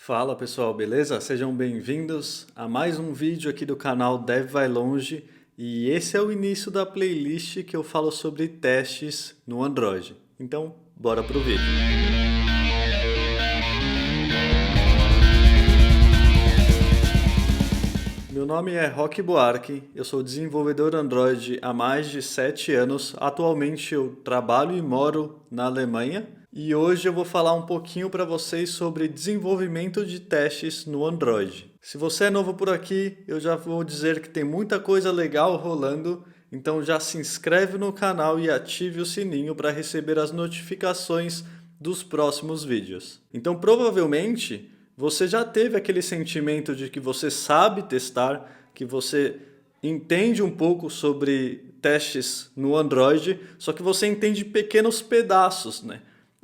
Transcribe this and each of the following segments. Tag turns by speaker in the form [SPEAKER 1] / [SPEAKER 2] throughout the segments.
[SPEAKER 1] Fala pessoal, beleza? Sejam bem-vindos a mais um vídeo aqui do canal Dev Vai Longe e esse é o início da playlist que eu falo sobre testes no Android. Então, bora pro vídeo. Meu nome é Roque Buarque, eu sou desenvolvedor Android há mais de 7 anos. Atualmente eu trabalho e moro na Alemanha. E hoje eu vou falar um pouquinho para vocês sobre desenvolvimento de testes no Android. Se você é novo por aqui, eu já vou dizer que tem muita coisa legal rolando, então já se inscreve no canal e ative o sininho para receber as notificações dos próximos vídeos. Então provavelmente você já teve aquele sentimento de que você sabe testar, que você entende um pouco sobre testes no Android, só que você entende pequenos pedaços, né?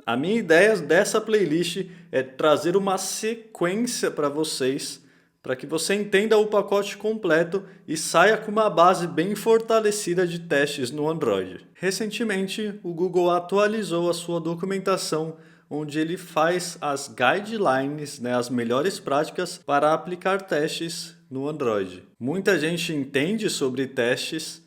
[SPEAKER 1] A minha ideia dessa playlist é trazer uma sequência para vocês, para que você entenda o pacote completo e saia com uma base bem fortalecida de testes no Android. Recentemente, o Google atualizou a sua documentação, onde ele faz as guidelines, as melhores práticas para aplicar testes no Android. Muita gente entende sobre testes,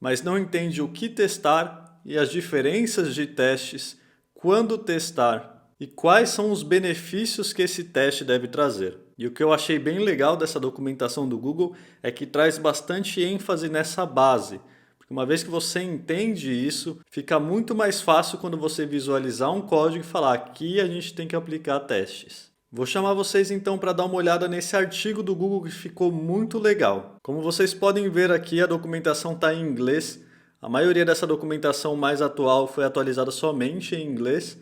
[SPEAKER 1] mas não entende o que testar e as diferenças de testes, quando testar e quais são os benefícios que esse teste deve trazer. E o que eu achei bem legal dessa documentação do Google é que traz bastante ênfase nessa base. Porque uma vez que você entende isso, fica muito mais fácil quando você visualizar um código e falar: aqui a gente tem que aplicar testes. Vou chamar vocês então para dar uma olhada nesse artigo do Google que ficou muito legal. Como vocês podem ver aqui, a documentação está em inglês. A maioria dessa documentação mais atual foi atualizada somente em inglês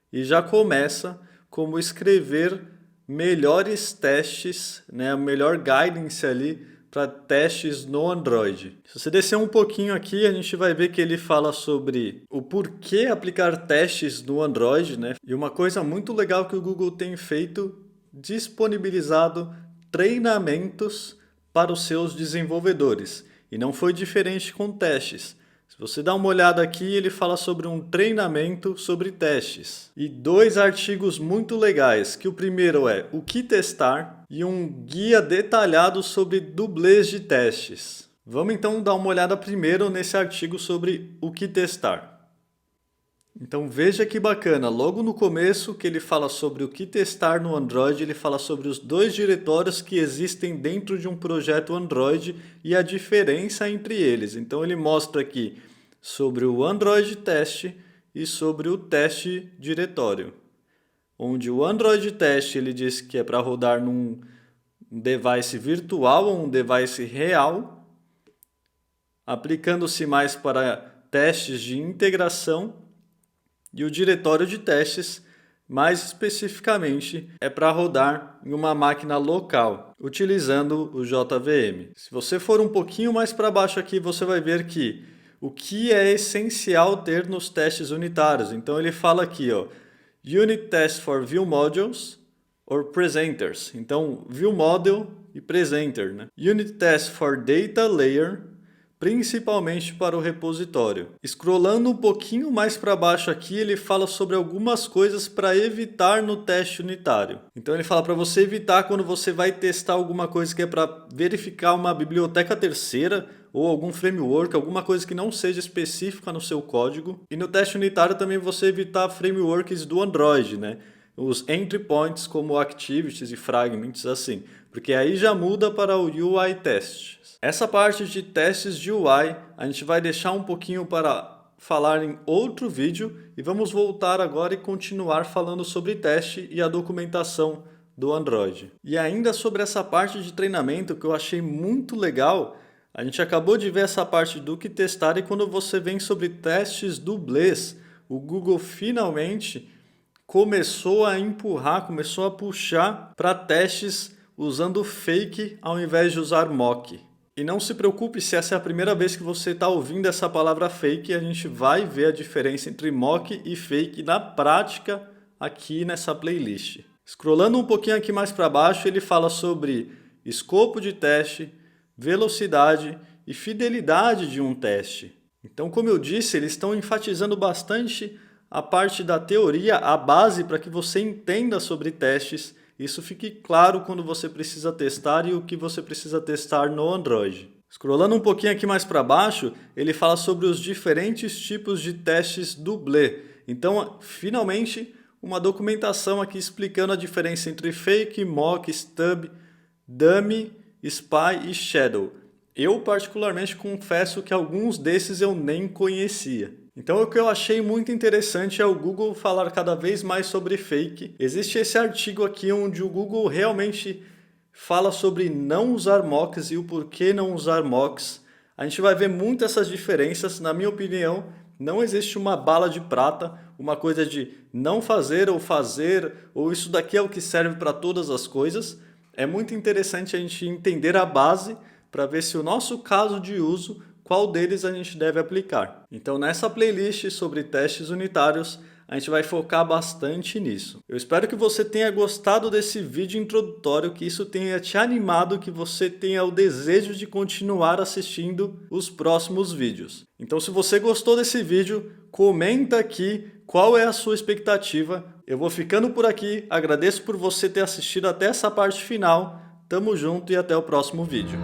[SPEAKER 1] e já começa como escrever melhores testes, a melhor guidance ali para testes no Android. Se você descer um pouquinho aqui, a gente vai ver que ele fala sobre o porquê aplicar testes no Android, E uma coisa muito legal que o Google tem feito, disponibilizado treinamentos para os seus desenvolvedores. E não foi diferente com testes. Se você dá uma olhada aqui, ele fala sobre um treinamento sobre testes. E 2 artigos muito legais, que o primeiro é o que testar e um guia detalhado sobre dublês de testes. Vamos então dar uma olhada primeiro nesse artigo sobre o que testar. Então veja que bacana, logo no começo que ele fala sobre o que testar no Android, ele fala sobre os 2 diretórios que existem dentro de um projeto Android e a diferença entre eles. Então ele mostra aqui sobre o Android Test e sobre o teste diretório. Onde o Android Test ele diz que é para rodar num device virtual ou um device real, aplicando-se mais para testes de integração. E o diretório de testes, mais especificamente, é para rodar em uma máquina local, utilizando o JVM. Se você for um pouquinho mais para baixo aqui, você vai ver que o que é essencial ter nos testes unitários. Então ele fala aqui, Unit Test for View Modules or Presenters. Então, View Model e Presenter. Unit Test for Data Layer, principalmente para o repositório. Scrollando um pouquinho mais para baixo aqui, ele fala sobre algumas coisas para evitar no teste unitário. Então ele fala para você evitar quando você vai testar alguma coisa que é para verificar uma biblioteca terceira ou algum framework, alguma coisa que não seja específica no seu código. E no teste unitário também você evitar frameworks do Android, Os entry points como activities e fragments assim, porque aí já muda para o UI test. Essa parte de testes de UI a gente vai deixar um pouquinho para falar em outro vídeo e vamos voltar agora e continuar falando sobre teste e a documentação do Android. E ainda sobre essa parte de treinamento que eu achei muito legal, a gente acabou de ver essa parte do que testar e quando você vem sobre testes dublês, o Google finalmente começou a empurrar, começou a puxar para testes usando fake ao invés de usar mock. E não se preocupe se essa é a primeira vez que você está ouvindo essa palavra fake, a gente vai ver a diferença entre mock e fake na prática aqui nessa playlist. Scrollando um pouquinho aqui mais para baixo, ele fala sobre escopo de teste, velocidade e fidelidade de um teste. Então, como eu disse, eles estão enfatizando bastante a parte da teoria, a base para que você entenda sobre testes isso fique claro quando você precisa testar e o que você precisa testar no Android. Scrollando um pouquinho aqui mais para baixo, ele fala sobre os diferentes tipos de testes dublê. Então, finalmente, uma documentação aqui explicando a diferença entre fake, mock, stub, dummy, spy e shadow. Eu particularmente confesso que alguns desses eu nem conhecia. Então o que eu achei muito interessante é o Google falar cada vez mais sobre fake. Existe esse artigo aqui onde o Google realmente fala sobre não usar mocks e o porquê não usar mocks. A gente vai ver muito essas diferenças. Na minha opinião, não existe uma bala de prata, uma coisa de não fazer, ou isso daqui é o que serve para todas as coisas. É muito interessante a gente entender a base para ver se o nosso caso de uso, qual deles a gente deve aplicar. Então nessa playlist sobre testes unitários, a gente vai focar bastante nisso. Eu espero que você tenha gostado desse vídeo introdutório, que isso tenha te animado, que você tenha o desejo de continuar assistindo os próximos vídeos. Então se você gostou desse vídeo, comenta aqui qual é a sua expectativa. Eu vou ficando por aqui, agradeço por você ter assistido até essa parte final. Tamo junto e até o próximo vídeo.